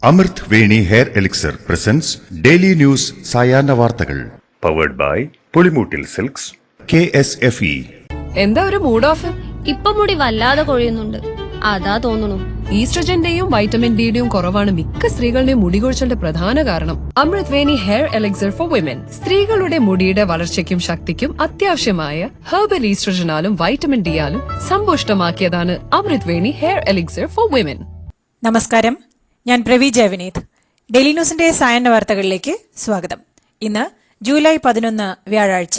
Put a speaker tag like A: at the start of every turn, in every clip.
A: അമൃത് Veni hair elixir presents daily news സായാഹ്ന വാർത്തകൾ powered by Pulimoottil silks KSFE.
B: എന്താ ഒരു മൂഡ് ഓഫ്?
C: ഇപ്പൊ മുടി വല്ലാതെ കൊഴിയുന്നുണ്ട്, അതാ തോന്നുന്നു.
B: ഈസ്ട്രജന്റെയും വൈറ്റമിൻ ഡിയുടെയും കുറവാണ് മിക്ക സ്ത്രീകളുടെയും മുടി കൊഴിച്ചിലിന്റെ പ്രധാന കാരണം. അമൃത് Veni hair elixir for women സ്ത്രീകളുടെ മുടിയുടെ വളർച്ചയ്ക്കും ശക്തിക്കും അത്യാവശ്യമായ herbal ഈസ്ട്രജനാലും vitamin ഡിയാലും സമ്പുഷ്ടമാക്കിയതാണ് Amrit Veni hair elixir for women.
D: നമസ്കാരം, ഞാൻ പ്രവി ജയവിനീത്. ഡെയിലി ന്യൂസിന്റെ സായാഹ്ന വാർത്തകളിലേക്ക് സ്വാഗതം. ഇന്ന് ജൂലൈ 11 വ്യാഴാഴ്ച.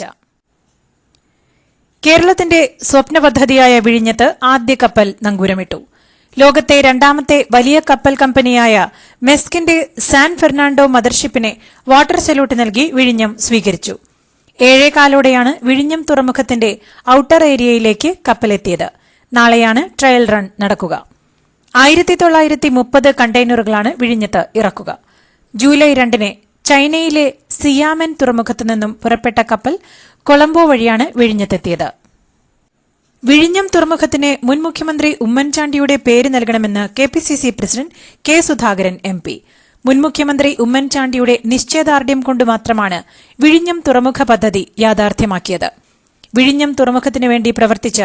D: കേരളത്തിന്റെ സ്വപ്ന പദ്ധതിയായ വിഴിഞ്ഞത്ത് ആദ്യ കപ്പൽ നങ്കൂരമിട്ടു. ലോകത്തെ രണ്ടാമത്തെ വലിയ കപ്പൽ കമ്പനിയായ മെസ്കിന്റെ സാൻ ഫെർണാണ്ടോ മദർഷിപ്പിനെ വാട്ടർ സല്യൂട്ട് നൽകി വിഴിഞ്ഞം സ്വീകരിച്ചു. 7:15 വിഴിഞ്ഞം തുറമുഖത്തിന്റെ ഔട്ടർ ഏരിയയിലേക്ക് കപ്പലെത്തിയത്. നാളെയാണ് ട്രയൽ റൺ നടക്കുക. 1930 കണ്ടെയ്നറുകളാണ് വിഴിഞ്ഞത്ത് ഇറക്കുക. ജൂലൈ 2 ചൈനയിലെ സിയാമെൻ തുറമുഖത്തു നിന്നും പുറപ്പെട്ട കപ്പൽ കൊളംബോ വഴിയാണ് വിഴിഞ്ഞത്തെത്തിയത്. വിഴിഞ്ഞം തുറമുഖത്തിന് മുൻ മുഖ്യമന്ത്രി ഉമ്മൻചാണ്ടിയുടെ പേര് നൽകണമെന്ന് KPCC president K. Sudhakaran MP. മുൻ മുഖ്യമന്ത്രി ഉമ്മൻചാണ്ടിയുടെ നിശ്ചയദാർഢ്യം കൊണ്ടുമാത്രമാണ് വിഴിഞ്ഞം തുറമുഖ പദ്ധതി യാഥാർത്ഥ്യമാക്കിയത്. വിഴിഞ്ഞം തുറമുഖത്തിനു വേണ്ടി പ്രവർത്തിച്ച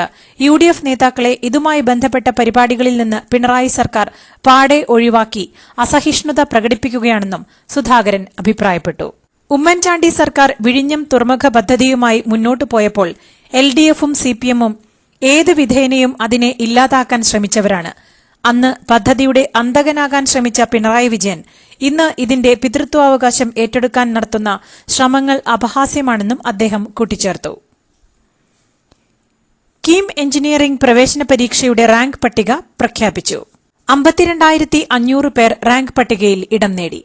D: UDF നേതാക്കളെ ഇതുമായി ബന്ധപ്പെട്ട പരിപാടികളിൽ നിന്ന് പിണറായി സർക്കാർ പാടെ ഒഴിവാക്കി അസഹിഷ്ണുത പ്രകടിപ്പിക്കുകയാണെന്നും സുധാകരൻ അഭിപ്രായപ്പെട്ടു. ഉമ്മൻചാണ്ടി സർക്കാർ വിഴിഞ്ഞം തുറമുഖ പദ്ധതിയുമായി മുന്നോട്ടു പോയപ്പോൾ LDFും CPMും ഏതു വിധേനയും അതിനെ ഇല്ലാതാക്കാൻ ശ്രമിച്ചവരാണ്. അന്ന് പദ്ധതിയുടെ അന്തകനാകാൻ ശ്രമിച്ച പിണറായി വിജയൻ ഇന്ന് ഇതിന്റെ പിതൃത്വാവകാശം ഏറ്റെടുക്കാൻ നടത്തുന്ന ശ്രമങ്ങൾ അപഹാസ്യമാണെന്നും അദ്ദേഹം കൂട്ടിച്ചേർത്തു. കീം എഞ്ചിനീയറിംഗ് പ്രവേശന പരീക്ഷയുടെ റാങ്ക് പട്ടിക പ്രഖ്യാപിച്ചു. 52,500 പേർ റാങ്ക് പട്ടികയിൽ ഇടം നേടി.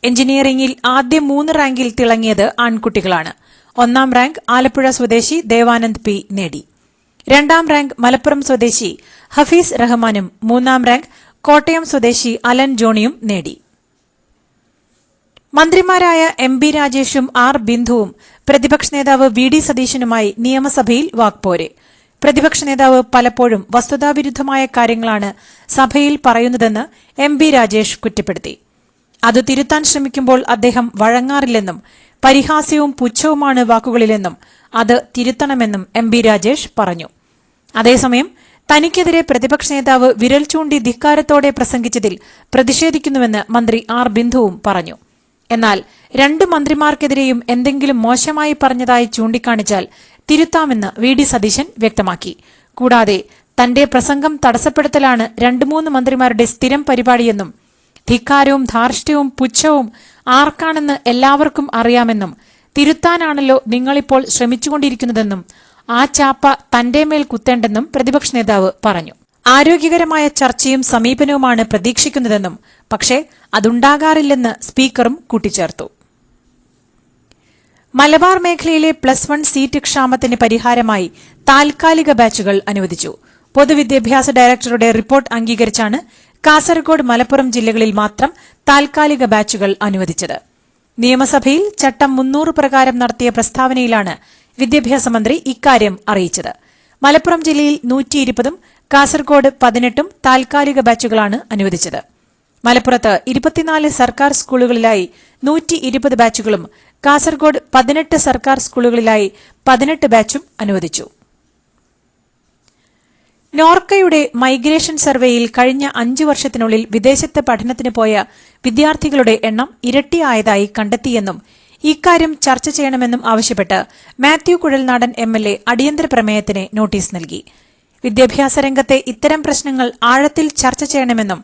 D: എഞ്ചിനീയറിംഗിൽ ആദ്യ 3 റാങ്കിൽ തിളങ്ങിയത് ആൺകുട്ടികളാണ്. 1ാം റാങ്ക് ആലപ്പുഴ സ്വദേശി ദേവാനന്ദ് P നേടി. 2ാം റാങ്ക് മലപ്പുറം സ്വദേശി ഹഫീസ് റഹ്മാനും 3ാം റാങ്ക് കോട്ടയം സ്വദേശി അലൻ ജോണിയും നേടി. മന്ത്രിമാരായ MB രാജേഷും R ബിന്ദുവും പ്രതിപക്ഷ നേതാവ് VD സതീശനുമായി നിയമസഭയിൽ വാക്പോര്. പ്രതിപക്ഷ നേതാവ് പലപ്പോഴും വസ്തുതാവിരുദ്ധമായ കാര്യങ്ങളാണ് സഭയിൽ പറയുന്നതെന്ന് MB രാജേഷ് കുറ്റപ്പെടുത്തി. അത് തിരുത്താൻ ശ്രമിക്കുമ്പോൾ അദ്ദേഹം വഴങ്ങാറില്ലെന്നും പരിഹാസ്യവും പുച്ഛവുമാണ് വാക്കുകളിലെന്നും അത് തിരുത്തണമെന്നും MB രാജേഷ് പറഞ്ഞു. അതേസമയം തനിക്കെതിരെ പ്രതിപക്ഷ നേതാവ് വിരൽ ചൂണ്ടി ധിക്കാരത്തോടെ പ്രസംഗിച്ചതിൽ പ്രതിഷേധിക്കുന്നുവെന്ന് മന്ത്രി R ബിന്ദുവും പറഞ്ഞു. എന്നാൽ 2 മന്ത്രിമാർക്കെതിരെയും എന്തെങ്കിലും മോശമായി പറഞ്ഞതായി ചൂണ്ടിക്കാണിച്ചാൽ തിരുത്താമെന്ന് VD സതീശൻ വ്യക്തമാക്കി. കൂടാതെ തന്റെ പ്രസംഗം തടസ്സപ്പെടുത്തലാണ് 2-3 മന്ത്രിമാരുടെ സ്ഥിരം പരിപാടിയെന്നും ധിക്കാരവും ധാർഷ്ട്യവും പുച്ഛവും ആർക്കാണെന്ന് എല്ലാവർക്കും അറിയാമെന്നും തിരുത്താനാണല്ലോ നിങ്ങളിപ്പോൾ ശ്രമിച്ചുകൊണ്ടിരിക്കുന്നതെന്നും ആ ചാപ്പ തന്റെ മേൽ കുത്തേണ്ടെന്നും പ്രതിപക്ഷ നേതാവ് പറഞ്ഞു. ആരോഗ്യകരമായ ചർച്ചയും സമീപനവുമാണ് പ്രതീക്ഷിക്കുന്നതെന്നും പക്ഷേ അതുണ്ടാകാറില്ലെന്ന് സ്പീക്കറും കൂട്ടിച്ചേർത്തു. മലബാർ മേഖലയിലെ +1 സീറ്റ് ക്ഷാമത്തിന് പരിഹാരമായി താൽക്കാലിക ബാച്ചുകൾ അനുവദിച്ചു. പൊതുവിദ്യാഭ്യാസ ഡയറക്ടറുടെ റിപ്പോർട്ട് അംഗീകരിച്ചാണ് കാസർഗോഡ്, മലപ്പുറം ജില്ലകളിൽ മാത്രം താൽക്കാലിക ബാച്ചുകൾ അനുവദിച്ചത്. നിയമസഭയിൽ ചട്ടം 300 പ്രകാരം നടത്തിയ പ്രസ്താവനയിലാണ് വിദ്യാഭ്യാസ മന്ത്രി ഇക്കാര്യം അറിയിച്ചത്. മലപ്പുറം ജില്ലയിൽ 120ഉം കാസർഗോഡ് 18ഉം താൽക്കാലിക ബാച്ചുകളാണ് അനുവദിച്ചത്. മലപ്പുറത്ത് 24 സർക്കാർ സ്കൂളുകളിലായി 120 ബാച്ചുകളും കാസർഗോഡ് 18 സർക്കാർ സ്കൂളുകളിലായി 18 ബാച്ചും അനുവദിച്ചു. നോർക്കയുടെ മൈഗ്രേഷൻ സർവേയിൽ കഴിഞ്ഞ 5 വർഷത്തിനുള്ളിൽ വിദേശത്ത് പഠനത്തിന് പോയ വിദ്യാർത്ഥികളുടെ എണ്ണം ഇരട്ടിയായതായി കണ്ടെത്തിയെന്നും ഇക്കാര്യം ചർച്ച ചെയ്യണമെന്നും ആവശ്യപ്പെട്ട് മാത്യു കുഴൽനാടൻ MLA അടിയന്തര പ്രമേയത്തിന് നോട്ടീസ് നൽകി. വിദ്യാഭ്യാസ രംഗത്തെ ഇത്തരം പ്രശ്നങ്ങൾ ആഴത്തിൽ ചർച്ച ചെയ്യണമെന്നും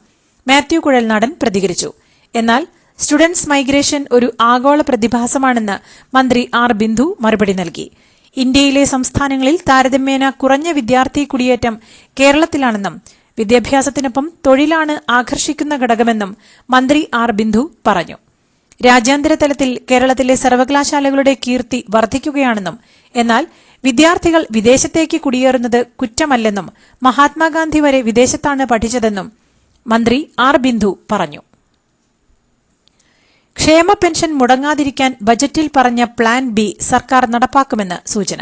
D: മാത്യു കുഴൽനാടൻ പ്രതികരിച്ചു. എന്നാൽ സ്റ്റുഡന്റ്സ് മൈഗ്രേഷൻ ഒരു ആഗോള പ്രതിഭാസമാണെന്ന് മന്ത്രി R ബിന്ദു മറുപടി നൽകി. ഇന്ത്യയിലെ സംസ്ഥാനങ്ങളിൽ താരതമ്യേന കുറഞ്ഞ വിദ്യാർത്ഥി കുടിയേറ്റം കേരളത്തിലാണെന്നും വിദ്യാഭ്യാസത്തിനൊപ്പം തൊഴിലാണ് ആകർഷിക്കുന്ന ഘടകമെന്നും മന്ത്രി R ബിന്ദു പറഞ്ഞു. രാജ്യാന്തര തലത്തിൽ കേരളത്തിലെ സർവകലാശാലകളുടെ കീർത്തി വർദ്ധിക്കുകയാണെന്നും എന്നാൽ വിദ്യാർത്ഥികൾ വിദേശത്തേക്ക് കുടിയേറുന്നത് കുറ്റമല്ലെന്നും മഹാത്മാഗാന്ധി വരെ വിദേശത്താണ് പഠിച്ചതെന്നും മന്ത്രി R ബിന്ദു പറഞ്ഞു. ക്ഷേമ പെൻഷൻ മുടങ്ങാതിരിക്കാൻ ബജറ്റിൽ പറഞ്ഞ പ്ലാൻ B സർക്കാർ നടപ്പാക്കുമെന്ന് സൂചന.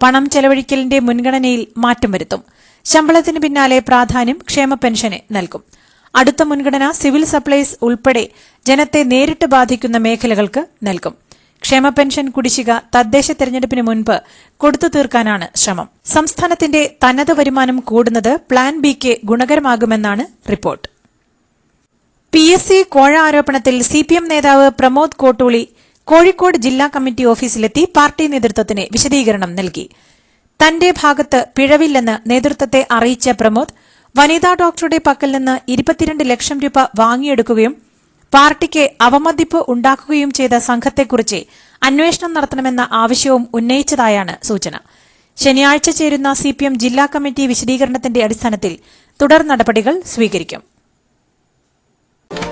D: പണം ചെലവഴിക്കലിന്റെ മുൻഗണനയിൽ മാറ്റം വരുത്തും. ശമ്പളത്തിന് പിന്നാലെ പ്രാധാന്യം ക്ഷേമ പെൻഷന് നൽകും. അടുത്ത മുൻഗണന സിവിൽ സപ്ലൈസ് ഉൾപ്പെടെ ജനത്തെ നേരിട്ട് ബാധിക്കുന്ന മേഖലകൾക്ക് നൽകും. ക്ഷേമ പെൻഷൻ കുടിശ്ശിക തദ്ദേശ തെരഞ്ഞെടുപ്പിന് മുൻപ് കൊടുത്തു തീർക്കാനാണ് ശ്രമം. സംസ്ഥാനത്തിന്റെ തനത് വരുമാനം കൂടുന്നത് പ്ലാൻ ബിക്ക് ഗുണകരമാകുമെന്നാണ് റിപ്പോർട്ട്. PSC കോഴ ആരോപണത്തിൽ CPM നേതാവ് പ്രമോദ് കോട്ടൂളി കോഴിക്കോട് ജില്ലാ കമ്മിറ്റി ഓഫീസിലെത്തി പാർട്ടി നേതൃത്വത്തിന് വിശദീകരണം നൽകി. തന്റെ ഭാഗത്ത് പിഴവില്ലെന്ന് നേതൃത്വത്തെ അറിയിച്ച പ്രമോദ് വനിതാ ഡോക്ടറുടെ പക്കൽ നിന്ന് 22 ലക്ഷം രൂപ വാങ്ങിയെടുക്കുകയും പാർട്ടിക്ക് അവമതിപ്പ് ഉണ്ടാക്കുകയും ചെയ്ത സംഘത്തെക്കുറിച്ച് അന്വേഷണം നടത്തണമെന്ന ആവശ്യവും ഉന്നയിച്ചതായാണ് സൂചന. ശനിയാഴ്ച ചേരുന്ന CPM ജില്ലാ കമ്മിറ്റി വിശദീകരണത്തിന്റെ അടിസ്ഥാനത്തിൽ തുടർ നടപടികൾ സ്വീകരിക്കും.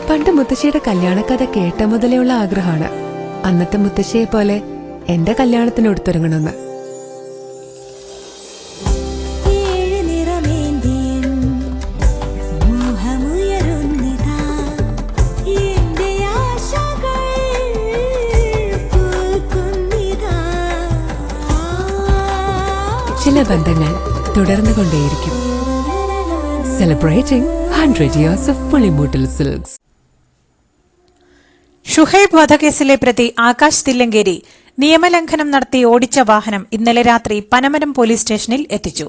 E: പണ്ട് മുത്തശ്ശിയുടെ കല്യാണക്കഥ കേട്ട മുതലെയുള്ള ആഗ്രഹമാണ് അന്നത്തെ മുത്തശ്ശിയെ പോലെ എന്റെ കല്യാണത്തിന് എടുത്തൊരുങ്ങണമെന്ന്. ചില ബന്ധങ്ങൾ തുടർന്നുകൊണ്ടേയിരിക്കും. Celebrating 100 years of Pulimoottil silks.
D: Shuhaib വധക്കേസിലെ പ്രതി ആകാശ് തില്ലങ്കേരി നിയമലംഘനം നടത്തി ഓടിച്ച വാഹനം ഇന്നലെ രാത്രി പനമരം പോലീസ് സ്റ്റേഷനിൽ എത്തിച്ചു.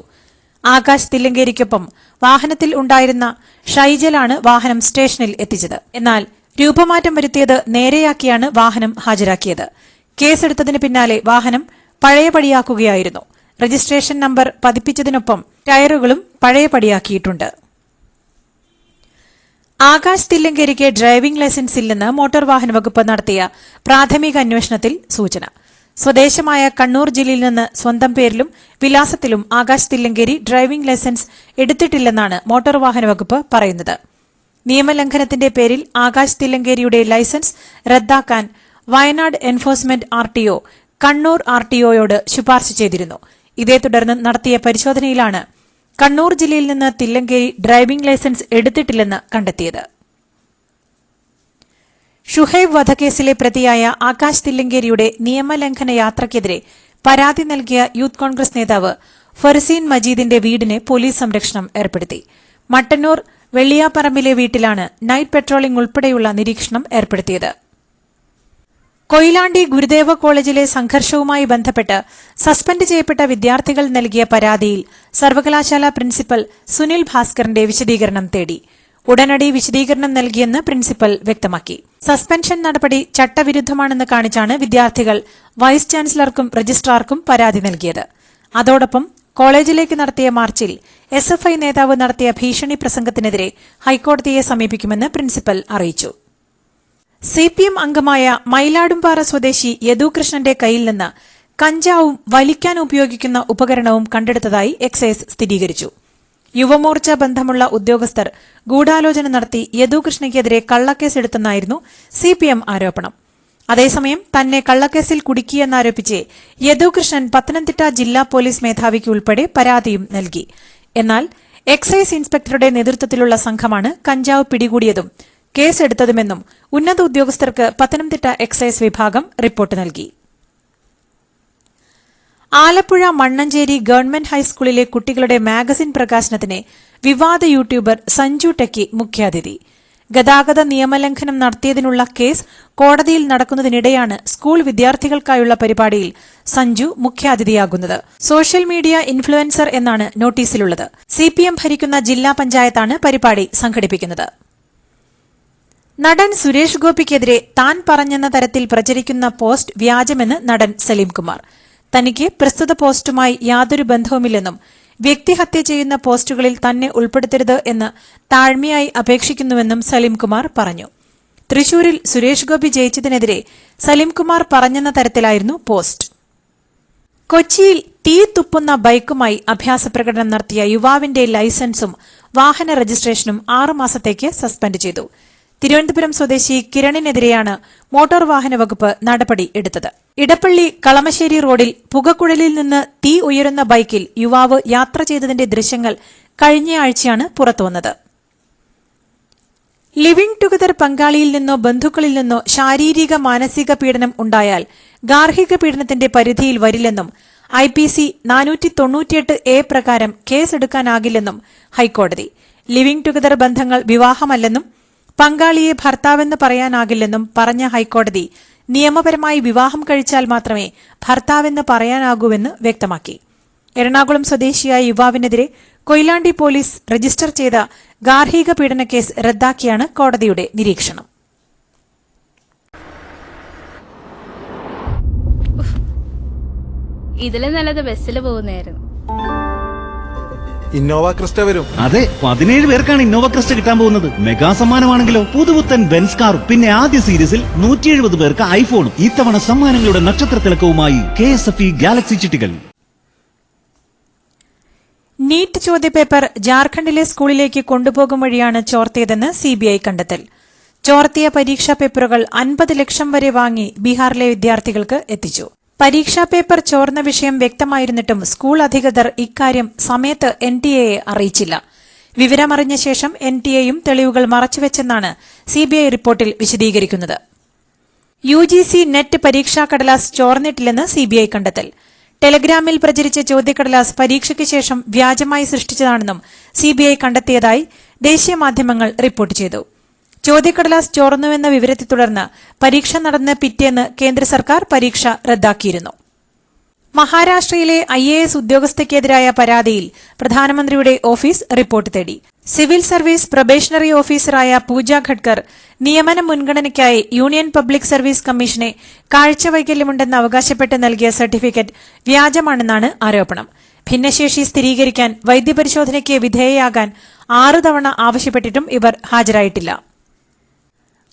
D: ആകാശ് തില്ലങ്കേരിക്കൊപ്പം വാഹനത്തിൽ ഉണ്ടായിരുന്ന ഷൈജലാണ് വാഹനം സ്റ്റേഷനിൽ എത്തിച്ചത്. എന്നാൽ രൂപമാറ്റം വരുത്തിയത് നേരെയാക്കിയാണ് വാഹനം ഹാജരാക്കിയത്. കേസെടുത്തതിന് പിന്നാലെ വാഹനം പഴയപടിയാക്കുകയായിരുന്നു. രജിസ്ട്രേഷൻ നമ്പർ പതിപ്പിച്ചതിനൊപ്പം ടയറുകളും പഴയപടിയാക്കിയിട്ടുണ്ട്. ആകാശ് തില്ലങ്കേരിക്ക് ഡ്രൈവിംഗ് ലൈസൻസ് ഇല്ലെന്ന് മോട്ടോർ വാഹന വകുപ്പ് നടത്തിയ പ്രാഥമിക അന്വേഷണത്തിൽ സൂചന. സ്വദേശമായ കണ്ണൂർ ജില്ലയിൽ നിന്ന് സ്വന്തം പേരിലും വിലാസത്തിലും ആകാശ് തില്ലങ്കേരി ഡ്രൈവിംഗ് ലൈസൻസ് എടുത്തിട്ടില്ലെന്നാണ് മോട്ടോർ വാഹന വകുപ്പ് പറയുന്നത്. നിയമലംഘനത്തിന്റെ പേരിൽ ആകാശ് തില്ലങ്കേരിയുടെ ലൈസൻസ് റദ്ദാക്കാൻ വയനാട് എൻഫോഴ്സ്മെന്റ് RTO കണ്ണൂർ RTOയോട് ശുപാർശ ചെയ്തിരുന്നു. ഇതേ തുടർന്ന് നടത്തിയ പരിശോധനയിലാണ് കണ്ണൂർ ജില്ലയിൽ നിന്ന് തില്ലങ്കേരി ഡ്രൈവിംഗ് ലൈസൻസ് എടുത്തിട്ടില്ലെന്ന് കണ്ടെത്തിയത്. ഷുഹൈബ് വധക്കേസിലെ പ്രതിയായ ആകാശ് തില്ലങ്കേരിയുടെ നിയമലംഘന യാത്രയ്ക്കെതിരെ പരാതി നൽകിയ യൂത്ത് കോൺഗ്രസ് നേതാവ് ഫർസീൻ മജീദിന്റെ വീടിന് പോലീസ് സംരക്ഷണം ഏർപ്പെടുത്തി. മട്ടന്നൂർ വെള്ളിയാപ്പറമ്പിലെ വീട്ടിലാണ് നൈറ്റ് പെട്രോളിംഗ് ഉൾപ്പെടെയുള്ള നിരീക്ഷണം ഏർപ്പെടുത്തിയത്. കൊയിലാണ്ടി ഗുരുദേവ കോളേജിലെ സംഘർഷവുമായി ബന്ധപ്പെട്ട് സസ്പെൻഡ് ചെയ്യപ്പെട്ട വിദ്യാർത്ഥികൾ നൽകിയ പരാതിയിൽ സർവകലാശാല പ്രിൻസിപ്പൽ സുനിൽ ഭാസ്കറിന്റെ വിശദീകരണം തേടി. ഉടനടി വിശദീകരണം നൽകിയെന്ന് പ്രിൻസിപ്പൽ വ്യക്തമാക്കി. സസ്പെൻഷൻ നടപടി ചട്ടവിരുദ്ധമാണെന്ന് കാണിച്ചാണ് വിദ്യാർത്ഥികൾ വൈസ് ചാൻസലർക്കും രജിസ്ട്രാർക്കും പരാതി നൽകിയത്. അതോടൊപ്പം കോളേജിലേക്ക് നടത്തിയ മാർച്ചിൽ SFI നേതാവ് നടത്തിയ ഭീഷണി പ്രസംഗത്തിനെതിരെ ഹൈക്കോടതിയെ സമീപിക്കുമെന്ന് പ്രിൻസിപ്പൽ അറിയിച്ചു. CPM അംഗമായ മയിലാടുംപാറ സ്വദേശി യദുകൃഷ്ണന്റെ കയ്യിൽ നിന്ന് കഞ്ചാവും വലിക്കാൻ ഉപയോഗിക്കുന്ന ഉപകരണവും കണ്ടെടുത്തതായി എക്സൈസ് സ്ഥിരീകരിച്ചു. യുവമോർച്ച ബന്ധമുള്ള ഉദ്യോഗസ്ഥർ ഗൂഢാലോചന നടത്തി യദുകൃഷ്ണയ്ക്കെതിരെ കള്ളക്കേസെടുത്തെന്നായിരുന്നു CPM ആരോപണം. അതേസമയം തന്നെ കള്ളക്കേസിൽ കുടുക്കിയെന്നാരോപിച്ച് യദുകൃഷ്ണൻ പത്തനംതിട്ട ജില്ലാ പോലീസ് മേധാവിക്ക് ഉൾപ്പെടെ പരാതിയും നൽകി. എന്നാൽ എക്സൈസ് ഇൻസ്പെക്ടറുടെ നേതൃത്വത്തിലുള്ള സംഘമാണ് കഞ്ചാവ് പിടികൂടിയതും കേസെടുത്തതുമെന്നും ഉന്നത ഉദ്യോഗസ്ഥർക്ക് പത്തനംതിട്ട എക്സൈസ് വിഭാഗം റിപ്പോർട്ട് നൽകി. ആലപ്പുഴ മണ്ണഞ്ചേരി ഗവൺമെന്റ് ഹൈസ്കൂളിലെ കുട്ടികളുടെ മാഗസിൻ പ്രകാശനത്തിന് വിവാദ യൂട്യൂബർ സഞ്ജു ടെക്കി മുഖ്യാതിഥി. ഗതാഗത നിയമലംഘനം നടത്തിയതിനുള്ള കേസ് കോടതിയിൽ നടക്കുന്നതിനിടെയാണ് സ്കൂൾ വിദ്യാർത്ഥികൾക്കായുള്ള പരിപാടിയിൽ സഞ്ജു മുഖ്യാതിഥിയാകുന്നത്. സോഷ്യൽ മീഡിയ ഇൻഫ്ലുവൻസർ എന്നാണ് നോട്ടീസിലുള്ളത്. CPM ഭരിക്കുന്ന ജില്ലാ പഞ്ചായത്താണ് പരിപാടി സംഘടിപ്പിക്കുന്നത്. നടൻ സുരേഷ് ഗോപിക്കെതിരെ താൻ പറഞ്ഞെന്ന തരത്തിൽ പ്രചരിക്കുന്ന പോസ്റ്റ് വ്യാജമെന്ന് നടൻ സലീം കുമാർ. തനിക്ക് പ്രസ്തുത പോസ്റ്റുമായി യാതൊരു ബന്ധവുമില്ലെന്നും വ്യക്തിഹത്യ ചെയ്യുന്ന പോസ്റ്റുകളിൽ തന്നെ ഉൾപ്പെടുത്തരുത് എന്ന് താഴ്മയായി അപേക്ഷിക്കുന്നുവെന്നും സലീം കുമാർ പറഞ്ഞു. തൃശൂരിൽ സുരേഷ് ഗോപി ജയിച്ചതിനെതിരെ സലീം കുമാർ പറഞ്ഞെന്ന തരത്തിലായിരുന്നു പോസ്റ്റ്. കൊച്ചിയിൽ തീ തുപ്പുന്ന ബൈക്കുമായി അഭ്യാസപ്രകടനം നടത്തിയ യുവാവിന്റെ ലൈസൻസും വാഹന രജിസ്ട്രേഷനും 6 മാസത്തേക്ക് സസ്പെൻഡ് ചെയ്തു. തിരുവനന്തപുരം സ്വദേശി കിരണിനെതിരെയാണ് മോട്ടോർ വാഹന വകുപ്പ് നടപടി എടുത്തത്. ഇടപ്പള്ളി കളമശ്ശേരി റോഡിൽ പുകക്കുഴലിൽ നിന്ന് തീ ഉയരുന്ന ബൈക്കിൽ യുവാവ് യാത്ര ചെയ്തതിന്റെ ദൃശ്യങ്ങൾ കഴിഞ്ഞയാഴ്ചയാണ് പുറത്തുവന്നത്. ലിവിംഗ് ടുഗദർ പങ്കാളിയിൽ നിന്നോ ബന്ധുക്കളിൽ നിന്നോ ശാരീരിക മാനസിക പീഡനം ഉണ്ടായാൽ ഗാർഹിക പീഡനത്തിന്റെ പരിധിയിൽ വരില്ലെന്നും IPC 498A പ്രകാരം കേസെടുക്കാനാകില്ലെന്നും ഹൈക്കോടതി. ലിവിംഗ് ടുഗദർ ബന്ധങ്ങൾ വിവാഹമല്ലെന്നും പങ്കാളിയെ ഭർത്താവെന്ന് പറയാനാകില്ലെന്നും പറഞ്ഞ ഹൈക്കോടതി നിയമപരമായി വിവാഹം കഴിച്ചാൽ മാത്രമേ ഭർത്താവെന്ന് പറയാനാകൂവെന്ന് വ്യക്തമാക്കി. എറണാകുളം സ്വദേശിയായ യുവാവിനെതിരെ കൊയിലാണ്ടി പോലീസ് രജിസ്റ്റർ ചെയ്ത ഗാർഹിക പീഡന കേസ് റദ്ദാക്കിയാണ് കോടതിയുടെ നിരീക്ഷണം.
C: ഇതിലും നല്ലത് ബസ്സിൽ പോകുന്നതായിരുന്നു.
F: ഇന്നോവ ക്രിസ്റ്റ വരും.
G: അതെ, 17 പേർക്കാണ് ഇന്നോവ ക്രിസ്റ്റ കിട്ടാൻ പോകുന്നത്. മെഗാ സമ്മാനമാണെങ്കിലോ പുതുപുത്തൻ ബെൻസ് കാറും. പിന്നെ ആദ്യ സീരീസിൽ 170 പേർക്ക് ഐഫോണും. ഇത്തവണ സമ്മാനങ്ങളുടെ നക്ഷത്ര തിളക്കവുമായി KSFE ഗാലക്സി ചിട്ടികൾ.
D: നീറ്റ് ചോദ്യപേപ്പർ ജാർഖണ്ഡിലെ സ്കൂളിലേക്ക് കൊണ്ടുപോകും വഴിയാണ് ചോർത്തിയതെന്ന് CBI കണ്ടെത്തൽ. ചോർത്തിയ പരീക്ഷാ പേപ്പറുകൾ 50 ലക്ഷം വരെ വാങ്ങി ബീഹാറിലെ വിദ്യാർത്ഥികൾക്ക് എത്തിച്ചു. പരീക്ഷാ പേപ്പർ ചോർന്ന വിഷയം വ്യക്തമായിരുന്നിട്ടും സ്കൂൾ അധികൃതർ ഇക്കാര്യം സമയത്ത് NTA അറിയിച്ചില്ല. വിവരമറിഞ്ഞ ശേഷം NTA തെളിവുകൾ മറച്ചുവെച്ചെന്നാണ് CBI റിപ്പോർട്ടിൽ വിശദീകരിക്കുന്നത്. UGC നെറ്റ് പരീക്ഷാ കടലാസ് ചോർന്നിട്ടില്ലെന്ന് CBI കണ്ടെത്തൽ. ടെലഗ്രാമിൽ പ്രചരിച്ച ചോദ്യക്കടലാസ് പരീക്ഷയ്ക്ക് ശേഷം വ്യാജമായി സൃഷ്ടിച്ചതാണെന്നും CBI കണ്ടെത്തിയതായി ദേശീയ മാധ്യമങ്ങൾ റിപ്പോർട്ട് ചെയ്തു. ചോദ്യക്കടലാസ് ചോർന്നുവെന്ന വിവരത്തെ തുടർന്ന് പരീക്ഷ നടന്ന പിറ്റേന്ന് കേന്ദ്ര സർക്കാർ പരീക്ഷ റദ്ദാക്കിയിരുന്നു. മഹാരാഷ്ട്രയിലെ IAS ഉദ്യോഗസ്ഥയ്ക്കെതിരായ പരാതിയിൽ പ്രധാനമന്ത്രിയുടെ ഓഫീസ് റിപ്പോർട്ട് തേടി. സിവിൽ സർവീസ് പ്രൊബേഷണറി ഓഫീസറായ പൂജ ഖഡ്കർ നിയമന മുൻഗണനയ്ക്കായി യൂണിയൻ പബ്ലിക് സർവീസ് കമ്മീഷനെ കാഴ്ചവൈകല്യമുണ്ടെന്ന് അവകാശപ്പെട്ട് നൽകിയ സർട്ടിഫിക്കറ്റ് വ്യാജമാണെന്നാണ് ആരോപണം. ഭിന്നശേഷി സ്ഥിരീകരിക്കാൻ വൈദ്യപരിശോധനയ്ക്ക് വിധേയയാകാൻ 6 തവണ ആവശ്യപ്പെട്ടിട്ടും ഇവർ ഹാജരായിട്ടില്ല.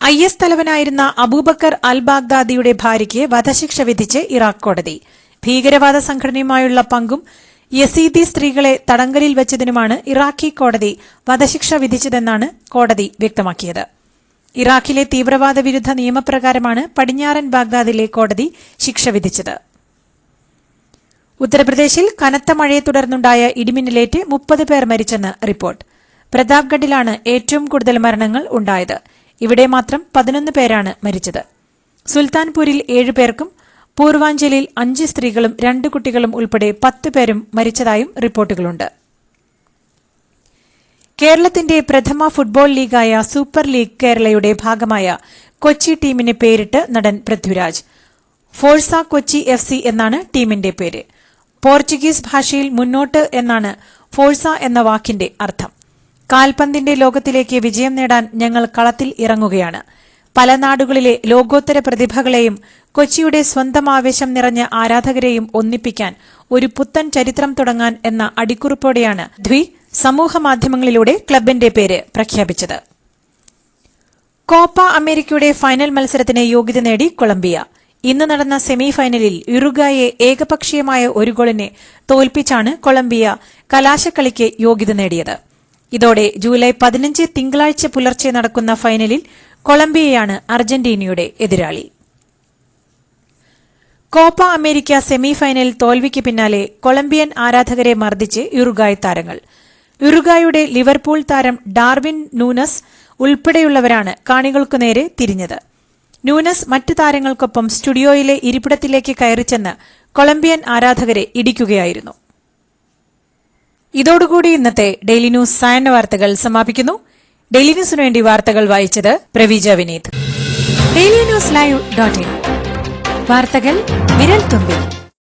D: IS തലവനായിരുന്ന അബൂബക്കർ അൽ ബാഗ്ദാദിയുടെ ഭാര്യയ്ക്ക് വധശിക്ഷ വിധിച്ച് ഇറാഖ് കോടതി. ഭീകരവാദ സംഘടനയുമായുള്ള പങ്കും യസീദി സ്ത്രീകളെ തടങ്കലിൽ വെച്ചതിനുമാണ് ഇറാഖി കോടതി വധശിക്ഷ വിധിച്ചതെന്നാണ് കോടതി വ്യക്തമാക്കിയത്. ഇറാഖിലെ തീവ്രവാദ വിരുദ്ധ നിയമപ്രകാരമാണ് പടിഞ്ഞാറൻ ബാഗ്ദാദിലെ കോടതി ശിക്ഷ വിധിച്ചത്. ഉത്തർപ്രദേശിൽ കനത്ത മഴയെ തുടർന്നുണ്ടായ ഇടിമിന്നലേറ്റ് 30 പേർ മരിച്ചെന്ന് റിപ്പോർട്ട്. പ്രതാപ്ഗഡിലാണ് ഏറ്റവും കൂടുതൽ മരണങ്ങൾ ഉണ്ടായത്. ഇവിടെ മാത്രം 11 പേരാണ് മരിച്ചത്. സുൽത്താൻപൂരിൽ 7 പേർക്കും പൂർവാഞ്ചലിൽ 5 സ്ത്രീകളും 2 കുട്ടികളും ഉൾപ്പെടെ 10 പേരും മരിച്ചതായും റിപ്പോർട്ടുകളുണ്ട്. കേരളത്തിന്റെ പ്രഥമ ഫുട്ബോൾ ലീഗായ സൂപ്പർ ലീഗ് കേരളയുടെ ഭാഗമായ കൊച്ചി ടീമിന് പേരിട്ട് നടൻ പൃഥ്വിരാജ്. ഫോഴ്സ കൊച്ചി FC എന്നാണ് ടീമിന്റെ പേര്. പോർച്ചുഗീസ് ഭാഷയിൽ മുന്നോട്ട് എന്നാണ് ഫോഴ്സ എന്ന വാക്കിന്റെ അർത്ഥം. കാൽപന്തിന്റെ ലോകത്തിലേക്ക് വിജയം നേടാൻ ഞങ്ങൾ കളത്തിൽ ഇറങ്ങുകയാണ്. പല നാടുകളിലെ ലോകോത്തര പ്രതിഭകളെയും കൊച്ചിയുടെ സ്വന്തം ആവേശം നിറഞ്ഞ ആരാധകരെയും ഒന്നിപ്പിക്കാൻ ഒരു പുത്തൻ ചരിത്രം തുടങ്ങാൻ എന്ന അടിക്കുറിപ്പോടെയാണ് ധ്വി സമൂഹമാധ്യമങ്ങളിലൂടെ ക്ലബിന്റെ പേര് പ്രഖ്യാപിച്ചത്. കോപ്പ അമേരിക്കയുടെ ഫൈനൽ മത്സരത്തിന് യോഗ്യത നേടി കൊളംബിയ. ഇന്ന് നടന്ന സെമി ഫൈനലിൽ യുറുഗ്വായെ ഏകപക്ഷീയമായ 1 ഗോളിനെ തോൽപ്പിച്ചാണ് കൊളംബിയ കലാശക്കളിക്ക് യോഗ്യത നേടിയത്. ഇതോടെ ജൂലൈ 15 തിങ്കളാഴ്ച പുലർച്ചെ നടക്കുന്ന ഫൈനലിൽ കൊളംബിയയാണ് അർജന്റീനയുടെ എതിരാളി. കോപ്പ അമേരിക്ക സെമി ഫൈനൽ തോൽവിക്ക് പിന്നാലെ കൊളംബിയൻ ആരാധകരെ മർദ്ദിച്ച് യുറുഗ്വായ് താരങ്ങൾ. യുറുഗ്വായുടെ ലിവർപൂൾ താരം ഡാർവിൻ നൂനസ് ഉൾപ്പെടെയുള്ളവരാണ് കാണികൾക്കു നേരെ തിരിഞ്ഞത്. നൂനസ് മറ്റു താരങ്ങൾക്കൊപ്പം സ്റ്റുഡിയോയിലെ ഇരിപ്പിടത്തിലേക്ക് കയറിച്ചെന്ന് കൊളംബിയൻ ആരാധകരെ ഇടിക്കുകയായിരുന്നു. ഇതോടുകൂടി ഇന്നത്തെ ഡെയിലി ന്യൂസ് സായന്ന വാർത്തകൾ സമാപിക്കുന്നു. ഡെയിലി ന്യൂസിനു വേണ്ടി വാർത്തകൾ വായിച്ചത് പ്രവീജ വിനീത്. DailyNewsLive.in വാർത്തകൾ വിരൽ തുമ്പിൽ.